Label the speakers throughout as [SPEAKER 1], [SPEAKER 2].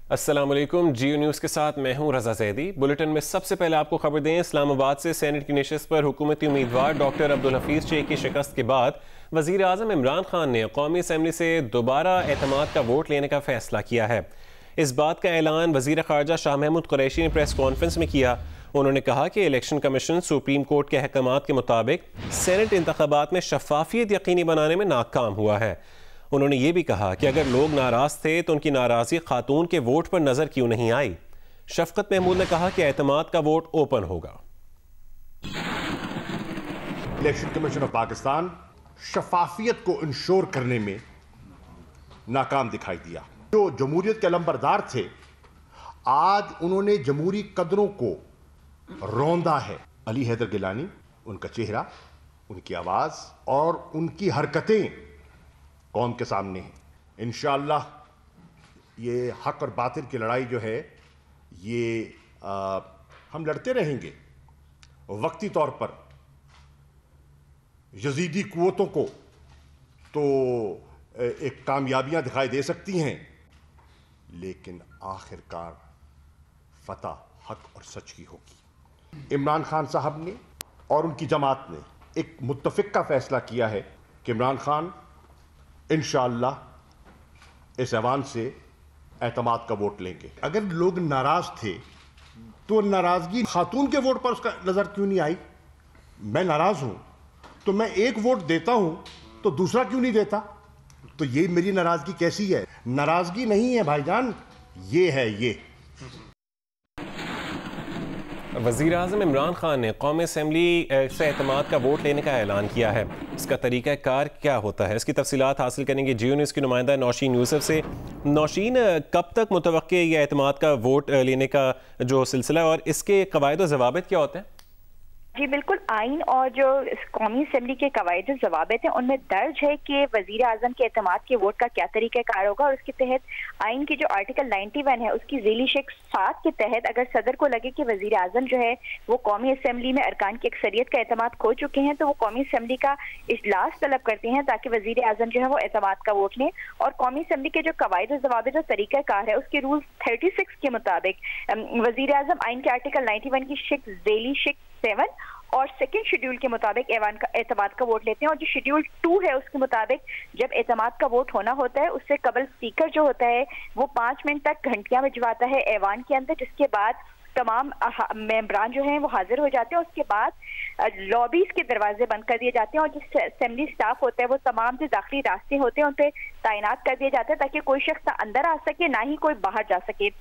[SPEAKER 1] अस्सलाम वालेकुम। जियो न्यूज़ के साथ मैं हूं रजा जैदी। बुलेटिन में सबसे पहले आपको खबर दें, इस्लामाबाद से सेनेट की नशिस्त पर हुकूमती उम्मीदवार डॉक्टर अब्दुल हफीज़ शेख की शिकस्त के बाद वज़ीर आज़म इमरान खान ने कौमी असम्बली से दोबारा एतमाद का वोट लेने का फैसला किया है। इस बात का ऐलान वज़ीर ख़ारजा शाह महमूद कुरैशी ने प्रेस कॉन्फ्रेंस में किया। उन्होंने कहा कि इलेक्शन कमीशन सुप्रीम कोर्ट के अहकामात के मुताबिक सेनेट इंतखाबात में शफाफियत यकीनी बनाने में नाकाम हुआ है। उन्होंने ये भी कहा कि अगर लोग नाराज थे तो उनकी नाराजगी खातून के वोट पर नजर क्यों नहीं आई। शफकत महमूद ने कहा कि एतमाद का वोट ओपन होगा।
[SPEAKER 2] इलेक्शन कमीशन ऑफ पाकिस्तान शफाफियत को इंश्योर करने में नाकाम दिखाई दिया। जो जमहूरियत के अलंबरदार थे, आज उन्होंने जमहूरी कदरों को रौंदा है। अली हैदर गिलानी, उनका चेहरा, उनकी आवाज और उनकी हरकतें कौम के सामने है। इंशाअल्लाह ये हक और बातिल की लड़ाई जो है ये हम लड़ते रहेंगे। वक्ती तौर पर यजीदी कुव्वतों को तो एक कामयाबियां दिखाई दे सकती हैं, लेकिन आखिरकार फतह हक और सच की होगी। इमरान खान साहब ने और उनकी जमात ने एक मुत्तफिक का फैसला किया है कि इमरान खान इंशाअल्लाह इस ऐवान से एतमाद का वोट लेंगे। अगर लोग नाराज थे तो नाराजगी खातून के वोट पर उसका नजर क्यों नहीं आई? मैं नाराज हूं तो मैं एक वोट देता हूं तो दूसरा क्यों नहीं देता? तो ये मेरी नाराजगी कैसी है? नाराजगी नहीं है भाईजान, ये है ये।
[SPEAKER 1] वज़ीर आज़म इमरान खान ने कौमी असम्बली से एतमाद का वोट लेने का ऐलान किया है। इसका तरीक़ा कार क्या होता है, इसकी तफसीलात हासिल करेंगे जियो न्यूज़ की नुमाइंदा नौशीन यूसुफ से। नौशीन, कब तक मुतवक्के ये एतमाद का वोट लेने का जो सिलसिला है और इसके कवायद और ज़वाबित क्या होते हैं?
[SPEAKER 3] जी बिल्कुल, आइन और जो कौमी असम्बली के कवायद ज़वाबित हैं उनमें दर्ज है कि वज़ीर आज़म के एतमाद के वोट का क्या तरीक़ा कार होगा। और उसके तहत आइन की जो आर्टिकल 91 है उसकी ज़ीली शेख 7 के तहत अगर सदर को लगे कि वज़ीर आज़म जो है वो कौमी असम्बली में अरकान की अक्सरियत का एतमाद खो चुके हैं तो वो कौमी असम्बली का इजलास तलब करते हैं ताकि वज़ीर आज़म जो है वो एतमाद का वोट लें। और कौमी असम्बली के जो कवायद ज़वाबित और तरीक़ा कार है उसके रूल 36 के मुताबिक वज़ीर आज़म आइन के आर्टिकल 91 की शिक ज़ीली शेख 7 और सेकंड शेड्यूल के मुताबिक ऐवान का एतमाद का वोट लेते हैं। और जो शेड्यूल 2 है उसके मुताबिक जब एतमाद का वोट होना होता है उससे कबल स्पीकर जो होता है वो 5 मिनट तक घंटियां बजवाता है ऐवान के अंदर, जिसके बाद तमाम मेंबरान जो हैं वो हाजिर हो जाते हैं। उसके बाद लॉबीज के दरवाजे बंद कर दिए जाते हैं और जो असेंबली स्टाफ होता है वो तमाम जो दाखिली रास्ते होते हैं उन पर तैनात कर दिए जाते हैं ताकि कोई शख्स ना अंदर आ सके ना ही कोई बाहर जा सके।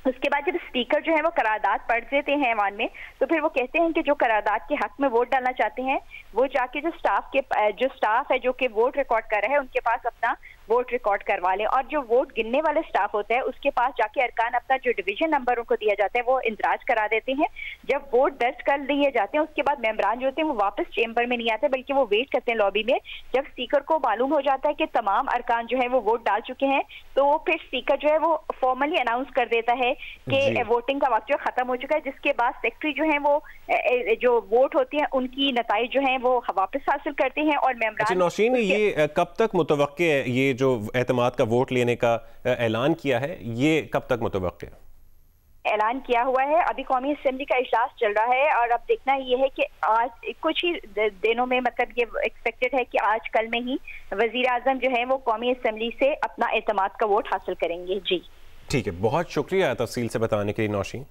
[SPEAKER 3] उसके बाद जब स्पीकर जो है वो करारदाद पढ़ देते हैं ऐवान में तो फिर वो कहते हैं कि जो करारदाद के हक में वोट डालना चाहते हैं वो जाके जो स्टाफ है जो कि वोट रिकॉर्ड कर रहा है उनके पास अपना वोट रिकॉर्ड करवा लें। और जो वोट गिनने वाले स्टाफ होता है उसके पास जाके अरकान अपना जो डिवीजन नंबर उनको दिया जाता है वो इंदराज करा देते हैं। जब वोट दर्ज कर दिए जाते हैं उसके बाद मेंबरान जो होते हैं वो वापस चेंबर में नहीं आते बल्कि वो वेट करते हैं लॉबी में। जब स्पीकर को मालूम हो जाता है कि तमाम अरकान जो है वो वोट डाल चुके हैं तो फिर स्पीकर जो है वो फॉर्मली अनाउंस कर देता है कि वोटिंग का वक्त जो खत्म हो चुका है, जिसके बाद सेक्रेटरी जो है वो जो वोट होती है उनकी नताइज जो है वो वापस हासिल करते हैं। और मेंबरान
[SPEAKER 1] नौशीन, ये कब तक मुतवक्के है, ये जो एतमाद का वोट लेने का ऐलान किया है ये कब तक मुतवक्के है?
[SPEAKER 3] ऐलान किया हुआ है, अभी कौमी असम्बली का इजलास चल रहा है और अब देखना ये है कि आज कुछ ही दिनों में मतलब ये एक्सपेक्टेड है कि आज कल में ही वजीर आजम जो है वो कौमी असम्बली से अपना एतमाद का वोट हासिल करेंगे। जी
[SPEAKER 1] ठीक है, बहुत शुक्रिया तफसील से बताने के लिए नौशीन।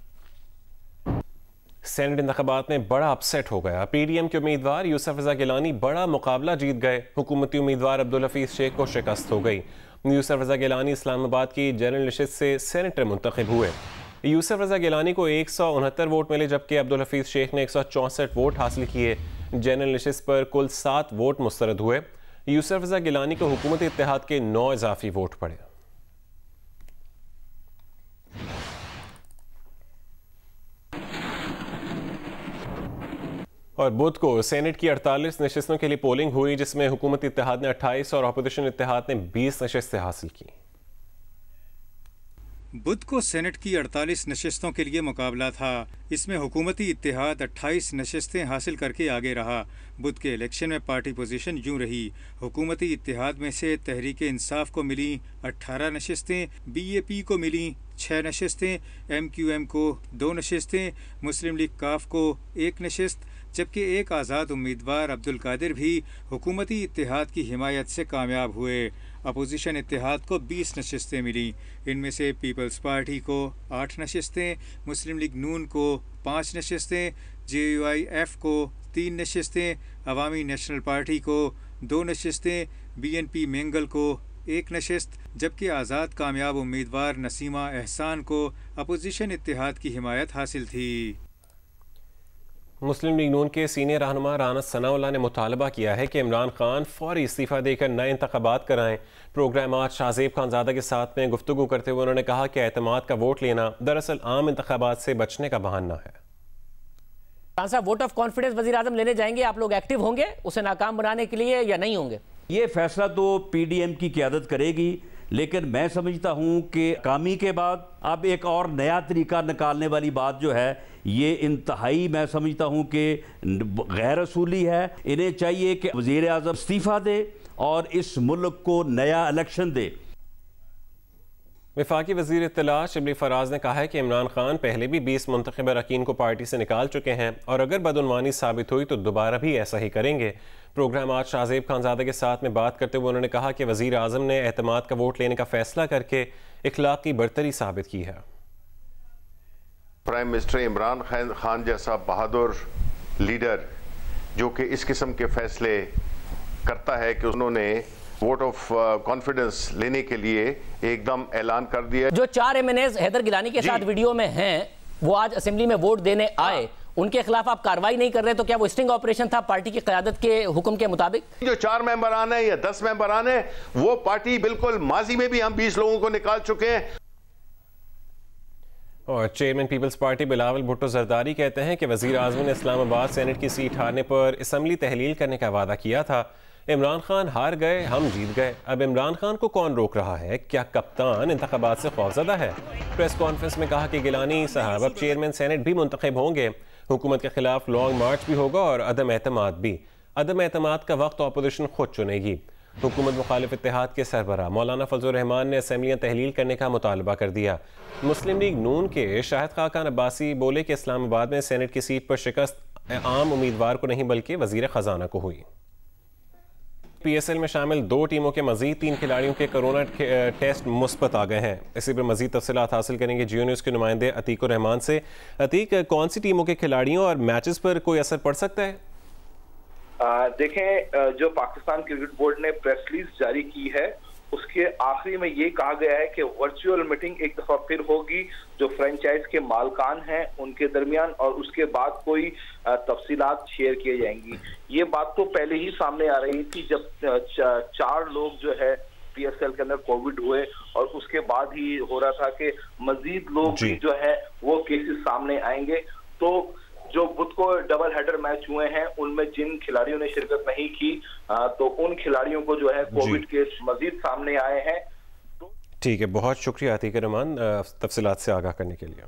[SPEAKER 1] सेनेट इंतखाबात में बड़ा अपसेट हो गया। पीडीएम के उम्मीदवार यूसुफ रजा गिलानी बड़ा मुकाबला जीत गए। हुकूमती उम्मीदवार अब्दुल हफीज शेख को शिकस्त हो गई। यूसुफ रजा गिलानी इस्लामाबाद की जनरल नशिस्त से सेनेटर मुंतखब हुए। यूसुफ रजा गिलानी को 169 वोट मिले जबकि अब्दुल हफीज शेख ने 164 वोट हासिल किए। जनरल नशिस्त पर कुल 7 वोट मुस्तरद हुए। यूसुफ रजा गिलानी को हुकूमत इत्तेहाद के 9 इजाफी वोट पड़े। और बुध को सेनेट की 48 नशिस्तों के लिए पोलिंग हुई जिसमें हुकूमत इत्तेहाद ने 28 और अपोजिशन इत्तेहाद ने 20 नशिस्तें हासिल की।
[SPEAKER 4] बुध को सेनेट की 48 नशिस्तों के लिए मुकाबला था। इसमें हुकूमती इत्तेहाद 28 नशिस्तें हासिल करके आगे रहा। बुध के इलेक्शन में पार्टी पोजीशन यूं रही। हुकूमती इत्तेहाद में से तहरीक इंसाफ को मिली 18 नशिस्तें, BAP को मिली 6 नशिस्तें, MQM को 2 नशिस्तें, मुस्लिम लीग काफ को 1 नशिस्त, जबकि एक आज़ाद उम्मीदवार अब्दुल कादिर भी हुकूमती इत्तेहाद की हिमायत से कामयाब हुए। अपोजिशन इत्तेहाद को 20 नशिस्तें मिली। इनमें से पीपल्स पार्टी को 8 नशिस्तें, मुस्लिम लीग नून को 5 नशिस्तें, JUIF को 3 नशिस्तें, अवामी नेशनल पार्टी को 2 नशिस्तें, BNP मेंगल को 1 नशिस्त, जबकि आज़ाद कामयाब उम्मीदवार नसीमा एहसान को अपोजिशन इत्तेहाद की हिमायत हासिल थी।
[SPEAKER 1] मुस्लिम लीग नून के सीनियर रहनुमा राना सनाउल्लाह ने मुतालबा किया है कि इमरान खान फौरी इस्तीफ़ा देकर नए इंतखाबात कराएं। प्रोग्राम आज शाहजेब खानजादा के साथ में गुफ्तगू करते हुए उन्होंने कहा कि एतमाद का वोट लेना दरअसल आम इंतखाबात से बचने का बहाना है।
[SPEAKER 5] साहब, वोट ऑफ कॉन्फिडेंस वज़ीर आज़म लेने जाएंगे, आप लोग एक्टिव होंगे उसे नाकाम बनाने के लिए या नहीं होंगे?
[SPEAKER 6] ये फैसला तो PDM की क़यादत करेगी, लेकिन मैं समझता हूं कि कामी के बाद अब एक और नया तरीका निकालने वाली बात जो है ये इंतहाई मैं समझता हूं कि गैर असूली है। इन्हें चाहिए कि वज़ीर आज़म इस्तीफ़ा दे और इस मुल्क को नया इलेक्शन दे।
[SPEAKER 1] वफाकी वज़ीर इत्तला शिबली फराज ने कहा है कि इमरान खान पहले भी 20 मुंतखब अरकान को पार्टी से निकाल चुके हैं और अगर बदउनवानी साबित हुई तो दोबारा भी ऐसा ही करेंगे। प्रोग्राम आज शाहजेब खानजादा के साथ में बात करते हुए उन्होंने कहा कि वज़ीर आज़म ने एतमाद का वोट लेने का फैसला करके इखलाकी बरतरी साबित की है।
[SPEAKER 7] प्राइम मिनिस्टर इमरान खान जैसा बहादुर लीडर जो कि इस किस्म के फैसले करता है कि उन्होंने वोट ऑफ कॉन्फिडेंस लेने के लिए एकदम ऐलान कर दिया।
[SPEAKER 5] जो 4 MNAs हैदर गिलानी के साथ वीडियो में हैं, वो आज असेंबली में वोट देने आए, उनके खिलाफ आप कार्रवाई नहीं कर रहे, तो क्या वो स्टिंग ऑपरेशन था पार्टी की क़यादत के हुक्म के मुताबिक?
[SPEAKER 7] जो 4 मेंबर आने या 10 मेंबर आने, वो पार्टी बिल्कुल माजी में भी हम 20 लोगों को निकाल चुके हैं।
[SPEAKER 1] और चेयरमैन पीपल्स पार्टी बिलावल भुट्टो जरदारी कहते हैं कि वज़ीर आज़म ने इस्लामाबाद सेनेट की सीट हारने पर असम्बली तहलील करने का वादा किया था। इमरान खान हार गए, हम जीत गए, अब इमरान खान को कौन रोक रहा है? क्या कप्तान इंतखाबात से खौफज़दा है? प्रेस कॉन्फ्रेंस में कहा कि गिलानी साहब अब चेयरमैन सेनेट भी मुंतखब होंगे। हुकूमत के खिलाफ लॉन्ग मार्च भी होगा और अदम एतमाद भी। अदम एतमाद का वक्त अपोजिशन खुद चुनेगी। हुकूमत मुखालिफ इत्तेहाद के सरबराह मौलाना फजलुर रहमान ने असम्बलियाँ तहलील करने का मुतालबा कर दिया। मुस्लिम लीग नून के शाहिद खाकान अब्बासी बोले कि इस्लामाबाद में सेनेट की सीट पर शिकस्त आम उम्मीदवार को नहीं बल्कि वज़ीर ख़जाना को हुई। PSL में शामिल 2 टीमों के मजीद 3 खिलाड़ियों के कोरोना टेस्ट मुस्बत आ गए हैं। इसी पर मजीद तफसीलात हासिल करेंगे जियो न्यूज़ के नुमाइंदे अतीक रहमान से। अतीक, कौन सी टीमों के खिलाड़ियों और मैचेस पर कोई असर पड़ सकता है?
[SPEAKER 8] देखें, जो पाकिस्तान क्रिकेट बोर्ड ने प्रेस रिलीज जारी की है उसके आखिरी में ये कहा गया है कि वर्चुअल मीटिंग एक दफा फिर होगी जो फ्रेंचाइज के मालकान हैं उनके दरमियान, और उसके बाद कोई तफसीलात शेयर किए जाएंगी। ये बात तो पहले ही सामने आ रही थी जब 4 लोग जो है PSL के अंदर कोविड हुए, और उसके बाद ही हो रहा था कि मजीद लोग भी जो है वो केसेस सामने आएंगे। तो जो बुध को डबल हेडर मैच हुए हैं उनमें जिन खिलाड़ियों ने शिरकत नहीं की तो उन खिलाड़ियों को जो है कोविड केस मजीद सामने आए हैं।
[SPEAKER 1] ठीक है, बहुत शुक्रिया अतीक रहमान तफसीलात से आगाह करने के लिए।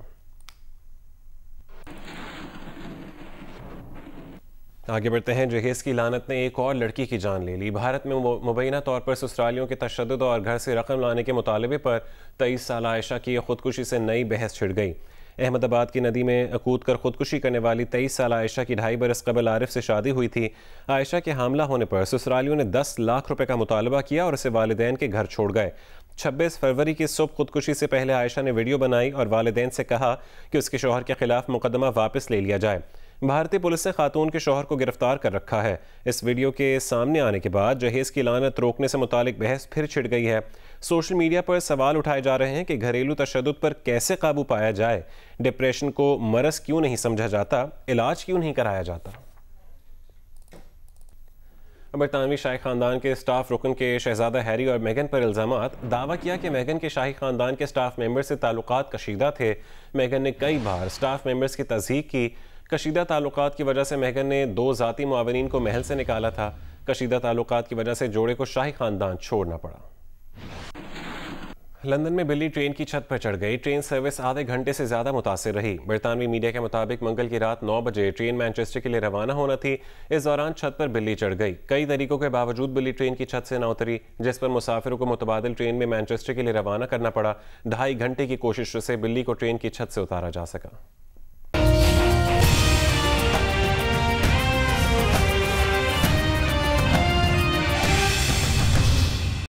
[SPEAKER 1] आगे बढ़ते हैं। जहेज की लानत ने एक और लड़की की जान ले ली। भारत में मुबैना तौर पर ससुरालियों के तशद्दुद और घर से रकम लाने के मुतालबे पर 23 साल आयशा की खुदकुशी से नई बहस छिड़ गई। अहमदाबाद की नदी में कूद कर खुदकुशी करने वाली 23 साल आयशा की 2.5 बरस कबल आरिफ से शादी हुई थी। आयशा के हामला होने पर ससुरालियों ने 10 लाख रुपए का मुतालबा किया और उसे वालिदैन के घर छोड़ गए। 26 फरवरी की सुबह खुदकुशी से पहले आयशा ने वीडियो बनाई और वालिदैन से कहा कि उसके शौहर के खिलाफ मुकदमा वापस ले लिया जाए। भारतीय पुलिस ने खातून के शौहर को गिरफ्तार कर रखा है। इस वीडियो के सामने आने के बाद जहेज की लानत रोकने से मुतालिक बहस फिर छिड़ गई है। सोशल मीडिया पर सवाल उठाए जा रहे हैं कि घरेलू तशद्दुद पर कैसे काबू पाया जाए, डिप्रेशन को मरज क्यों नहीं समझा जाता, इलाज क्यों नहीं कराया जाता। बरतानवी शाही खानदान के स्टाफ रुकन के शहजादा हैरी और मेगन पर इल्ज़ामात। दावा किया कि मेगन के शाही खानदान के स्टाफ मेंबर से ताल्लुकात कशीदा थे। मेगन ने कई बार स्टाफ मेंबर्स की तस्दीक की। कशीदा ताल्लुकात की वजह से मेगन ने 2 ज़ाती मुआविनीन को महल से निकाला था। कशीदा ताल्लुकात की वजह से जोड़े को शाही खानदान छोड़ना पड़ा। लंदन में बिल्ली ट्रेन की छत पर चढ़ गई। ट्रेन सर्विस आधे घंटे से ज्यादा मुतासिर रही। बरतानवी मीडिया के मुताबिक मंगल की रात 9 बजे ट्रेन मैनचेस्टर के लिए रवाना होना थी। इस दौरान छत पर बिल्ली चढ़ गई। कई तरीकों के बावजूद बिल्ली ट्रेन की छत से न उतरी, जिस पर मुसाफिरों को मुतबादिल ट्रेन में मैनचेस्टर के लिए रवाना करना पड़ा। 2.5 घंटे की कोशिश से बिल्ली को ट्रेन की छत से उतारा जा सका।